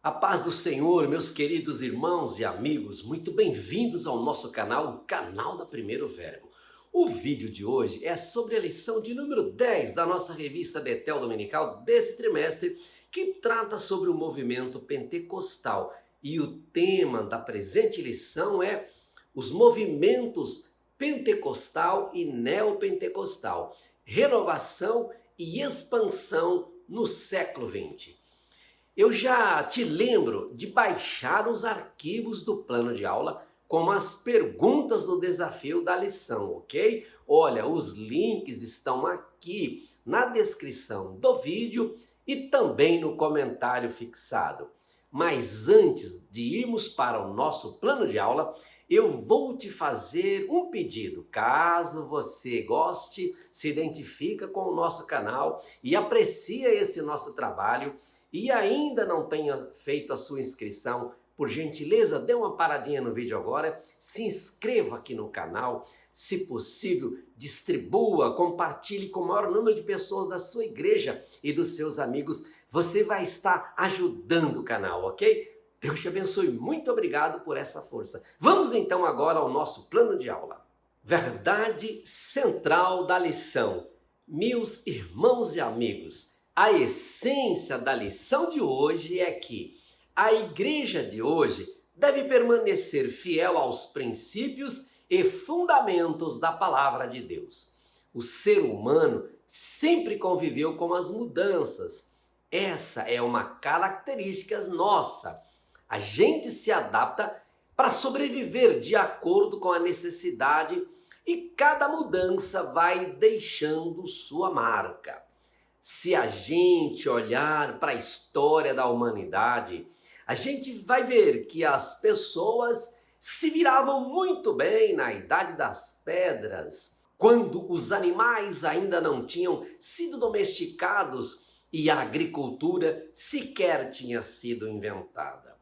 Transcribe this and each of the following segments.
A paz do Senhor, meus queridos irmãos e amigos, muito bem-vindos ao nosso canal, o canal da Primeiro Verbo. O vídeo de hoje é sobre a lição de número 10 da nossa revista Betel Dominical desse trimestre, que trata sobre o movimento pentecostal. E o tema da presente lição é os movimentos pentecostal e neopentecostal, renovação e expansão no século XX. Eu já te lembro de baixar os arquivos do plano de aula com as perguntas do desafio da lição, ok? Olha, os links estão aqui na descrição do vídeo e também no comentário fixado. Mas antes de irmos para o nosso plano de aula, eu vou te fazer um pedido. Caso você goste, se identifica com o nosso canal e aprecia esse nosso trabalho, e ainda não tenha feito a sua inscrição, por gentileza, dê uma paradinha no vídeo agora, se inscreva aqui no canal, se possível, distribua, compartilhe com o maior número de pessoas da sua igreja e dos seus amigos. Você vai estar ajudando o canal, ok? Deus te abençoe, muito obrigado por essa força. Vamos então agora ao nosso plano de aula. Verdade central da lição. Meus irmãos e amigos, a essência da lição de hoje é que a igreja de hoje deve permanecer fiel aos princípios e fundamentos da palavra de Deus. O ser humano sempre conviveu com as mudanças. Essa é uma característica nossa. A gente se adapta para sobreviver de acordo com a necessidade e cada mudança vai deixando sua marca. Se a gente olhar para a história da humanidade, a gente vai ver que as pessoas se viravam muito bem na Idade das Pedras, quando os animais ainda não tinham sido domesticados e a agricultura sequer tinha sido inventada.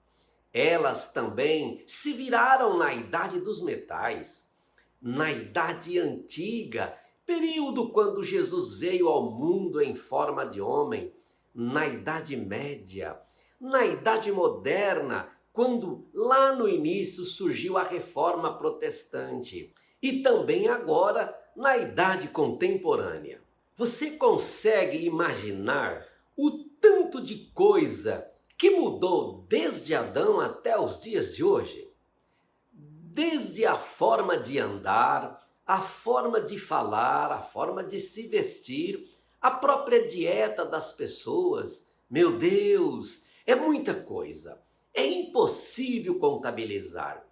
Elas também se viraram na Idade dos Metais, na Idade Antiga, período quando Jesus veio ao mundo em forma de homem, na Idade Média, na Idade Moderna, quando lá no início surgiu a Reforma Protestante, e também agora na Idade Contemporânea. Você consegue imaginar o tanto de coisa que mudou desde Adão até os dias de hoje? Desde a forma de andar, a forma de falar, a forma de se vestir, a própria dieta das pessoas. Meu Deus, é muita coisa. É impossível contabilizar.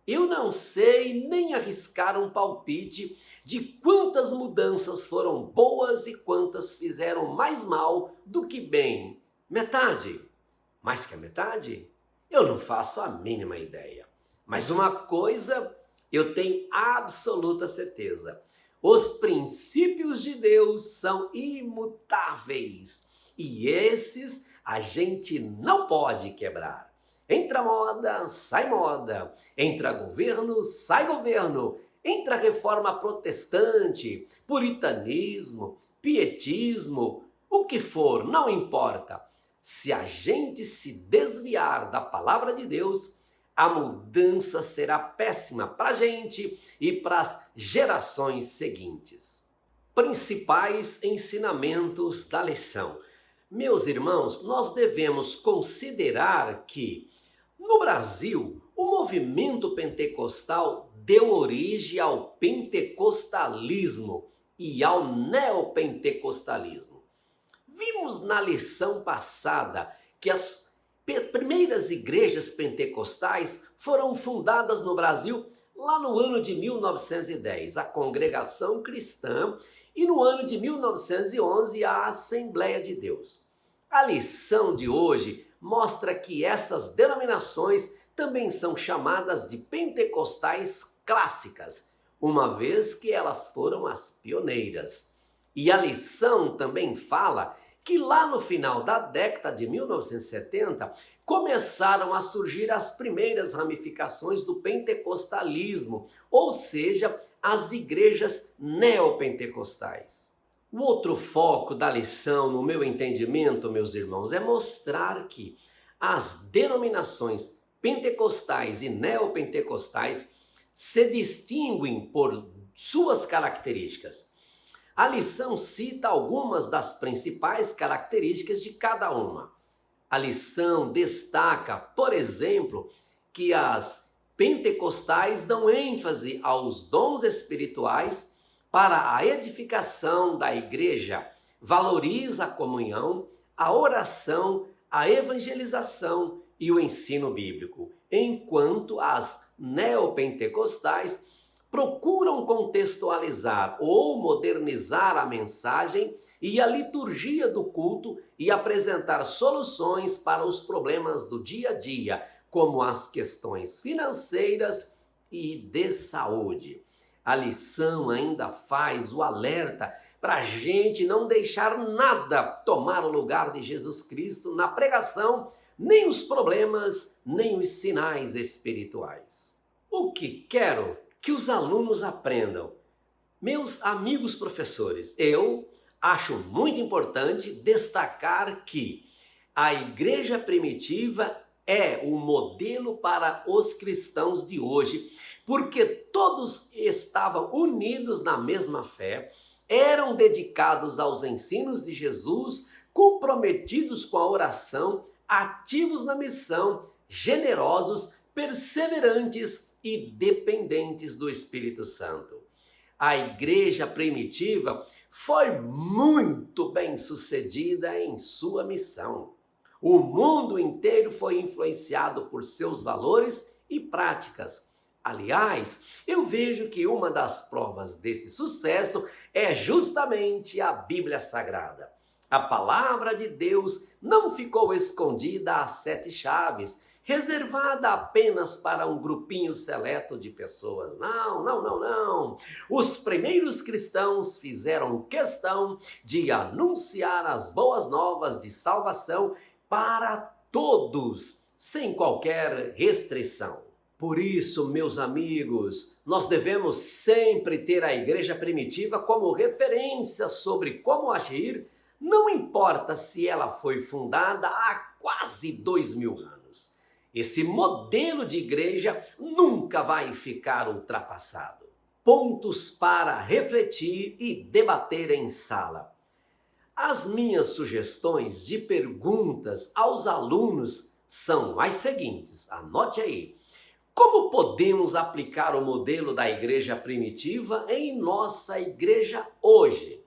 Eu não sei nem arriscar um palpite de quantas mudanças foram boas e quantas fizeram mais mal do que bem. Metade? Mais que a metade? Eu não faço a mínima ideia. Mas uma coisa eu tenho absoluta certeza: os princípios de Deus são imutáveis e esses a gente não pode quebrar. Entra moda, sai moda. Entra governo, sai governo. Entra reforma protestante, puritanismo, pietismo, o que for, não importa. Se a gente se desviar da palavra de Deus, a mudança será péssima para a gente e para as gerações seguintes. Principais ensinamentos da lição. Meus irmãos, nós devemos considerar que, no Brasil, o movimento pentecostal deu origem ao pentecostalismo e ao neopentecostalismo. Vimos na lição passada que as primeiras igrejas pentecostais foram fundadas no Brasil lá no ano de 1910, a Congregação Cristã, e no ano de 1911, a Assembleia de Deus. A lição de hoje mostra que essas denominações também são chamadas de pentecostais clássicas, uma vez que elas foram as pioneiras. E a lição também fala que lá no final da década de 1970 começaram a surgir as primeiras ramificações do pentecostalismo, ou seja, as igrejas neopentecostais. O outro foco da lição, no meu entendimento, meus irmãos, é mostrar que as denominações pentecostais e neopentecostais se distinguem por suas características. A lição cita algumas das principais características de cada uma. A lição destaca, por exemplo, que as pentecostais dão ênfase aos dons espirituais para a edificação da igreja, valoriza a comunhão, a oração, a evangelização e o ensino bíblico, enquanto as neopentecostais procuram contextualizar ou modernizar a mensagem e a liturgia do culto e apresentar soluções para os problemas do dia a dia, como as questões financeiras e de saúde. A lição ainda faz o alerta para a gente não deixar nada tomar o lugar de Jesus Cristo na pregação, nem os problemas, nem os sinais espirituais. O que quero que os alunos aprendam? Meus amigos professores, eu acho muito importante destacar que a igreja primitiva é o modelo para os cristãos de hoje, porque todos estavam unidos na mesma fé, eram dedicados aos ensinos de Jesus, comprometidos com a oração, ativos na missão, generosos, perseverantes e dependentes do Espírito Santo. A igreja primitiva foi muito bem sucedida em sua missão. O mundo inteiro foi influenciado por seus valores e práticas. Aliás, eu vejo que uma das provas desse sucesso é justamente a Bíblia Sagrada. A palavra de Deus não ficou escondida às 7 chaves, reservada apenas para um grupinho seleto de pessoas. Não. Os primeiros cristãos fizeram questão de anunciar as boas novas de salvação para todos, sem qualquer restrição. Por isso, meus amigos, nós devemos sempre ter a igreja primitiva como referência sobre como agir, não importa se ela foi fundada há quase 2000 anos. Esse modelo de igreja nunca vai ficar ultrapassado. Pontos para refletir e debater em sala. As minhas sugestões de perguntas aos alunos são as seguintes, anote aí. Como podemos aplicar o modelo da igreja primitiva em nossa igreja hoje?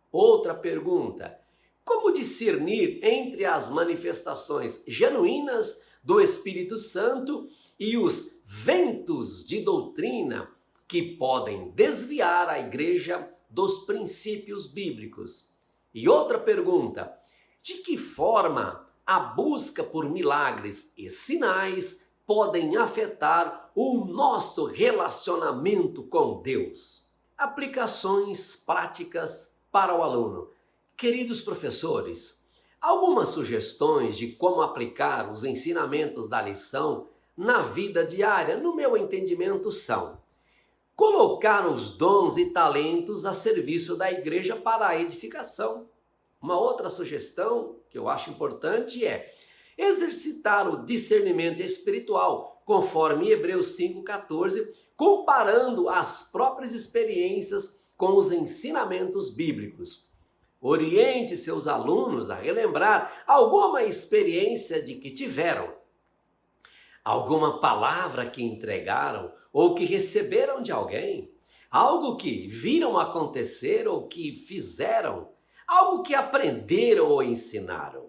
Outra pergunta, como discernir entre as manifestações genuínas do Espírito Santo e os ventos de doutrina que podem desviar a igreja dos princípios bíblicos? E outra pergunta, de que forma a busca por milagres e sinais podem afetar o nosso relacionamento com Deus? Aplicações práticas para o aluno. Queridos professores, algumas sugestões de como aplicar os ensinamentos da lição na vida diária, no meu entendimento, são: colocar os dons e talentos a serviço da igreja para a edificação. Uma outra sugestão que eu acho importante é exercitar o discernimento espiritual, conforme Hebreus 5,14, comparando as próprias experiências com os ensinamentos bíblicos. Oriente seus alunos a relembrar alguma experiência de que tiveram, alguma palavra que entregaram ou que receberam de alguém, algo que viram acontecer ou que fizeram, algo que aprenderam ou ensinaram.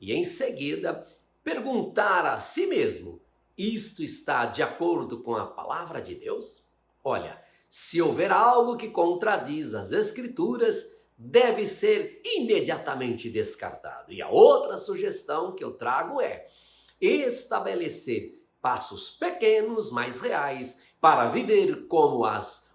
E em seguida, perguntar a si mesmo, isto está de acordo com a palavra de Deus? Olha, se houver algo que contradiz as Escrituras, deve ser imediatamente descartado. E a outra sugestão que eu trago é estabelecer passos pequenos, mas reais, para viver como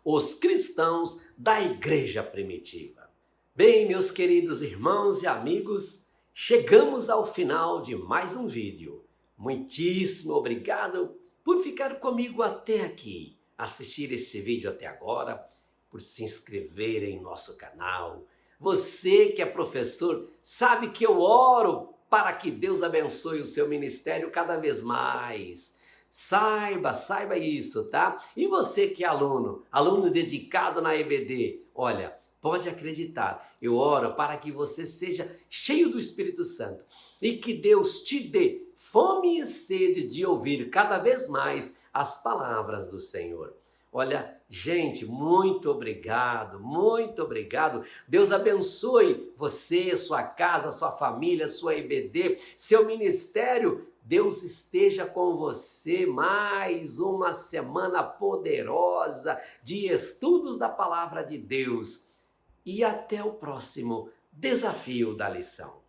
os cristãos da igreja primitiva. Bem, meus queridos irmãos e amigos, chegamos ao final de mais um vídeo. Muitíssimo obrigado por ficar comigo até aqui, assistir esse vídeo até agora, por se inscrever em nosso canal. Você que é professor sabe que eu oro para que Deus abençoe o seu ministério cada vez mais. Saiba isso, tá? E você que é aluno dedicado na EBD, olha, pode acreditar, eu oro para que você seja cheio do Espírito Santo e que Deus te dê fome e sede de ouvir cada vez mais as palavras do Senhor. Olha, gente, muito obrigado, muito obrigado. Deus abençoe você, sua casa, sua família, sua EBD, seu ministério. Deus esteja com você mais uma semana poderosa de estudos da palavra de Deus. E até o próximo desafio da lição.